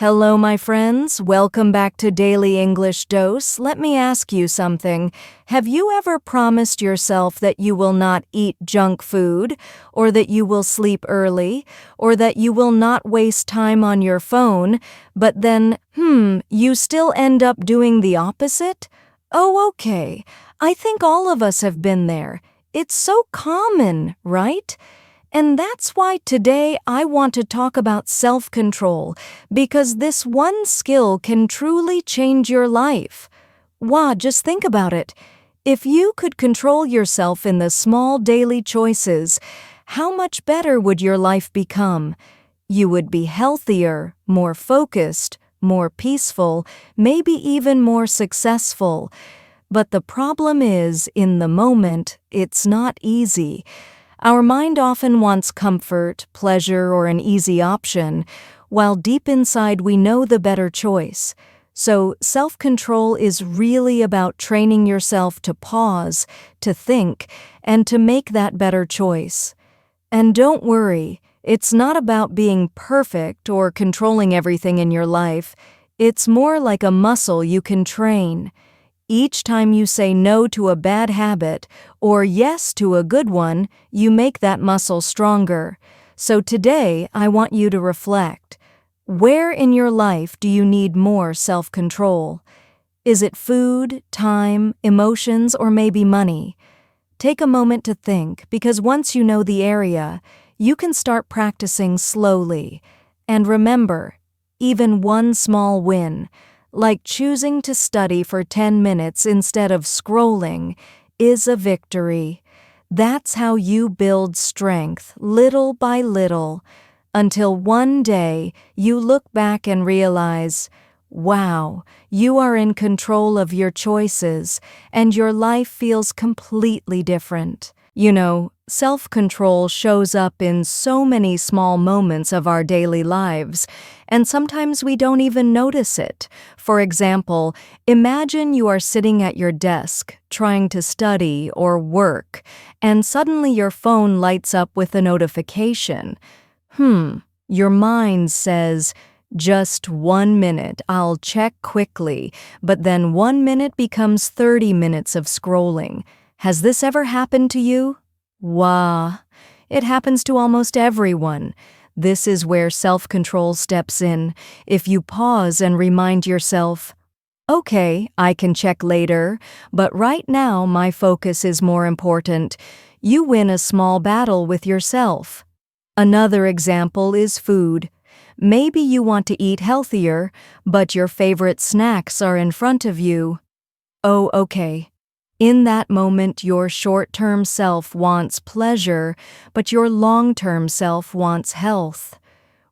Hello, my friends. Welcome back to Daily English Dose. Let me ask you something. Have you ever promised yourself that you will not eat junk food, or that you will sleep early, or that you will not waste time on your phone, but then, you still end up doing the opposite? Oh, okay. I think all of us have been there. It's so common, right? And that's why today I want to talk about self-control, because this one skill can truly change your life. Wow, just think about it. If you could control yourself in the small daily choices, how much better would your life become? You would be healthier, more focused, more peaceful, maybe even more successful. But the problem is, in the moment, it's not easy. Our mind often wants comfort, pleasure, or an easy option, while deep inside we know the better choice. So, self-control is really about training yourself to pause, to think, and to make that better choice. And don't worry, it's not about being perfect or controlling everything in your life. It's more like a muscle you can train. Each time you say no to a bad habit or yes to a good one, you make that muscle stronger. So today, I want you to reflect. Where in your life do you need more self-control? Is it food, time, emotions, or maybe money? Take a moment to think, because once you know the area, you can start practicing slowly. And remember, even one small win, like choosing to study for 10 minutes instead of scrolling, is a victory. That's how you build strength, little by little, until one day you look back and realize, wow, you are in control of your choices, and your life feels completely different. You know, self-control shows up in so many small moments of our daily lives, and sometimes we don't even notice it. For example, imagine you are sitting at your desk, trying to study or work, and suddenly your phone lights up with a notification. Your mind says, just 1 minute, I'll check quickly, but then 1 minute becomes 30 minutes of scrolling. Has this ever happened to you? Wow, it happens to almost everyone. This is where self-control steps in. If you pause and remind yourself, okay, I can check later, but right now my focus is more important, you win a small battle with yourself. Another example is food. Maybe you want to eat healthier, but your favorite snacks are in front of you. Oh, okay. In that moment, your short-term self wants pleasure, but your long-term self wants health.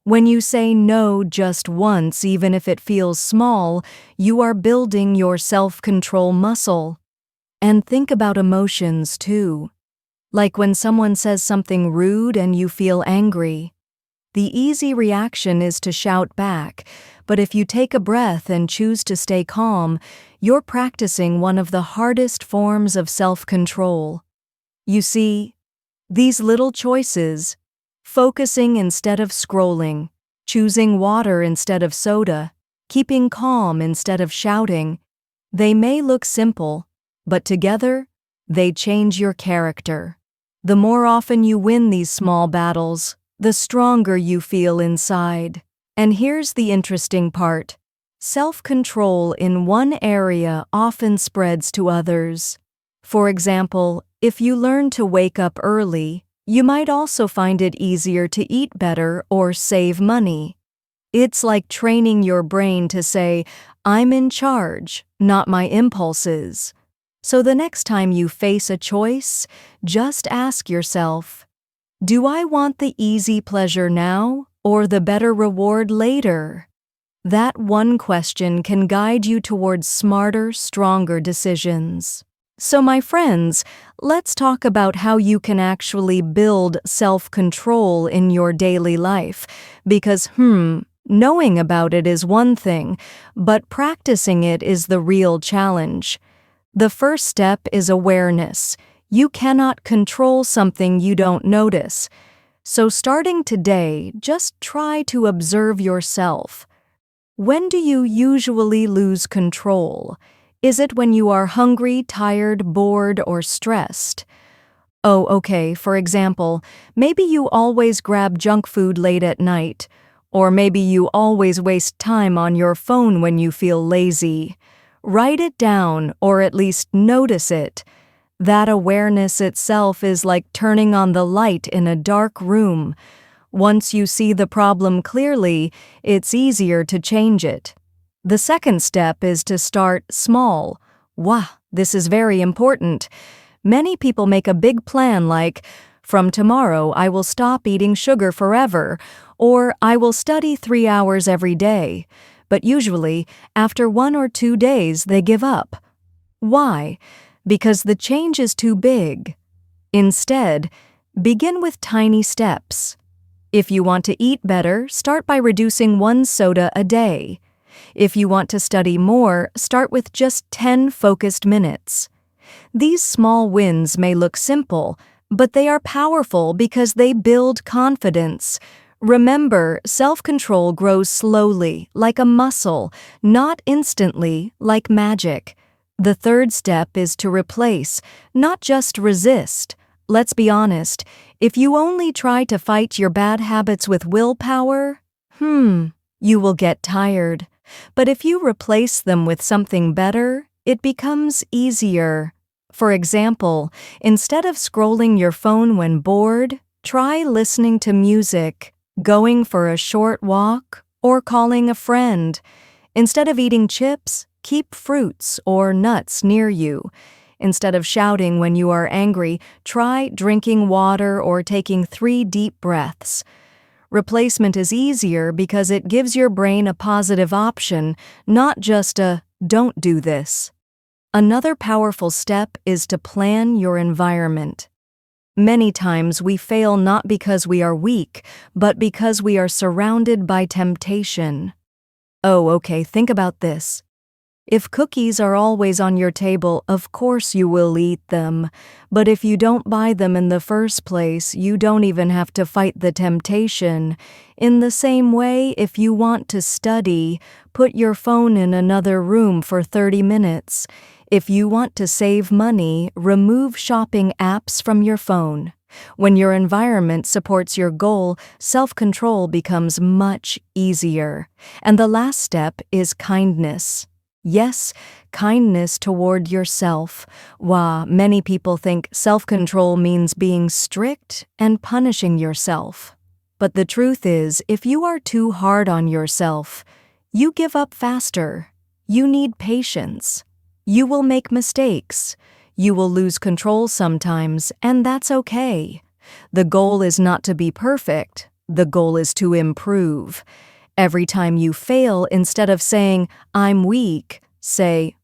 When you say no just once, even if it feels small, you are building your self-control muscle. And think about emotions, too. Like when someone says something rude and you feel angry. The easy reaction is to shout back, but if you take a breath and choose to stay calm, you're practicing one of the hardest forms of self-control. You see, these little choices, focusing instead of scrolling, choosing water instead of soda, keeping calm instead of shouting, they may look simple, but together, they change your character. The more often you win these small battles, the stronger you feel inside. And here's the interesting part. Self-control in one area often spreads to others. For example, if you learn to wake up early, you might also find it easier to eat better or save money. It's like training your brain to say, I'm in charge, not my impulses. So the next time you face a choice, just ask yourself, do I want the easy pleasure now or the better reward later? That one question can guide you towards smarter, stronger decisions. So my friends, let's talk about how you can actually build self-control in your daily life. Because, knowing about it is one thing, but practicing it is the real challenge. The first step is awareness. You cannot control something you don't notice. So starting today, just try to observe yourself. When do you usually lose control? Is it when you are hungry, tired, bored, or stressed? Oh, okay, for example, maybe you always grab junk food late at night, or maybe you always waste time on your phone when you feel lazy. Write it down, or at least notice it. That awareness itself is like turning on the light in a dark room. Once you see the problem clearly, it's easier to change it. The second step is to start small. Wow, this is very important. Many people make a big plan like, from tomorrow I will stop eating sugar forever, or I will study 3 hours every day. But usually, after 1 or 2 days, they give up. Why? Because the change is too big. Instead, begin with tiny steps. If you want to eat better, start by reducing 1 soda a day. If you want to study more, start with just 10 focused minutes. These small wins may look simple, but they are powerful because they build confidence. Remember, self-control grows slowly, like a muscle, not instantly, like magic. The third step is to replace, not just resist. Let's be honest, if you only try to fight your bad habits with willpower, you will get tired. But if you replace them with something better, it becomes easier. For example, instead of scrolling your phone when bored, try listening to music, going for a short walk, or calling a friend. Instead of eating chips, keep fruits or nuts near you. Instead of shouting when you are angry, try drinking water or taking 3 deep breaths. Replacement is easier because it gives your brain a positive option, not just a "don't do this." Another powerful step is to plan your environment. Many times we fail not because we are weak, but because we are surrounded by temptation. Oh, okay, think about this. If cookies are always on your table, of course you will eat them. But if you don't buy them in the first place, you don't even have to fight the temptation. In the same way, if you want to study, put your phone in another room for 30 minutes. If you want to save money, remove shopping apps from your phone. When your environment supports your goal, self-control becomes much easier. And the last step is kindness. Yes, kindness toward yourself. Many people think self-control means being strict and punishing yourself. But the truth is, if you are too hard on yourself, you give up faster. You need patience. You will make mistakes. You will lose control sometimes, and that's okay. The goal is not to be perfect. The goal is to improve. Every time you fail, instead of saying, "I'm weak," say,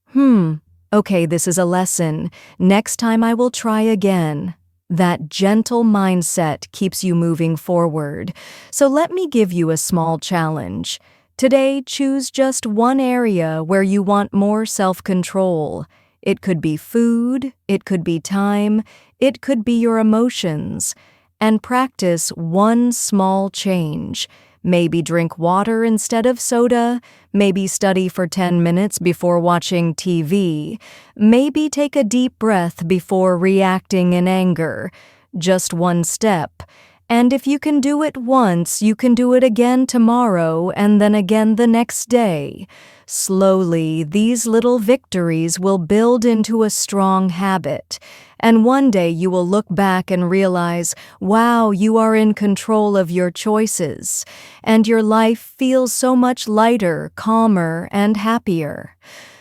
okay, this is a lesson. Next time I will try again." That gentle mindset keeps you moving forward. So let me give you a small challenge. Today, choose just one area where you want more self-control. It could be food, it could be time, it could be your emotions. And practice one small change. Maybe drink water instead of soda. Maybe study for 10 minutes before watching TV. Maybe take a deep breath before reacting in anger. Just one step. And if you can do it once, you can do it again tomorrow and then again the next day. Slowly, these little victories will build into a strong habit. And one day you will look back and realize, wow, you are in control of your choices. And your life feels so much lighter, calmer, and happier.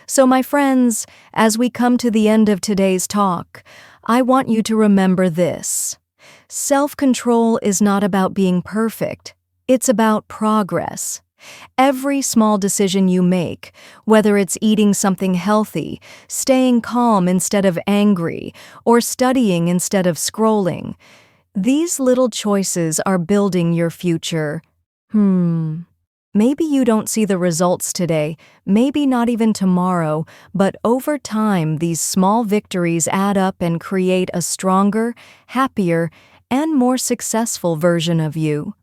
So my friends, as we come to the end of today's talk, I want you to remember this. Self-control is not about being perfect. It's about progress. Every small decision you make, whether it's eating something healthy, staying calm instead of angry, or studying instead of scrolling, these little choices are building your future. Maybe you don't see the results today, maybe not even tomorrow, but over time, these small victories add up and create a stronger, happier, and more successful version of you.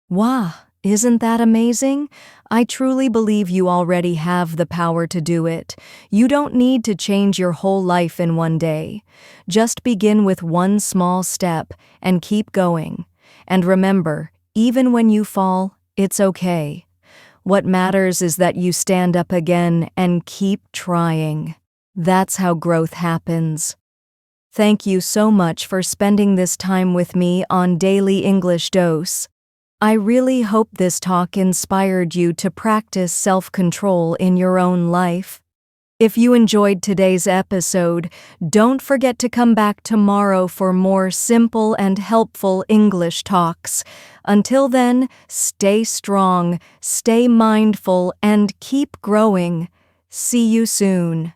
Wow, Isn't that amazing? I truly believe you already have the power to do it. You don't need to change your whole life in one day. Just begin with one small step and keep going. And remember, even when you fall, it's okay. What matters is that you stand up again and keep trying. That's how growth happens. Thank you so much for spending this time with me on Daily English Dose. I really hope this talk inspired you to practice self-control in your own life. If you enjoyed today's episode, don't forget to come back tomorrow for more simple and helpful English talks. Until then, stay strong, stay mindful, and keep growing. See you soon.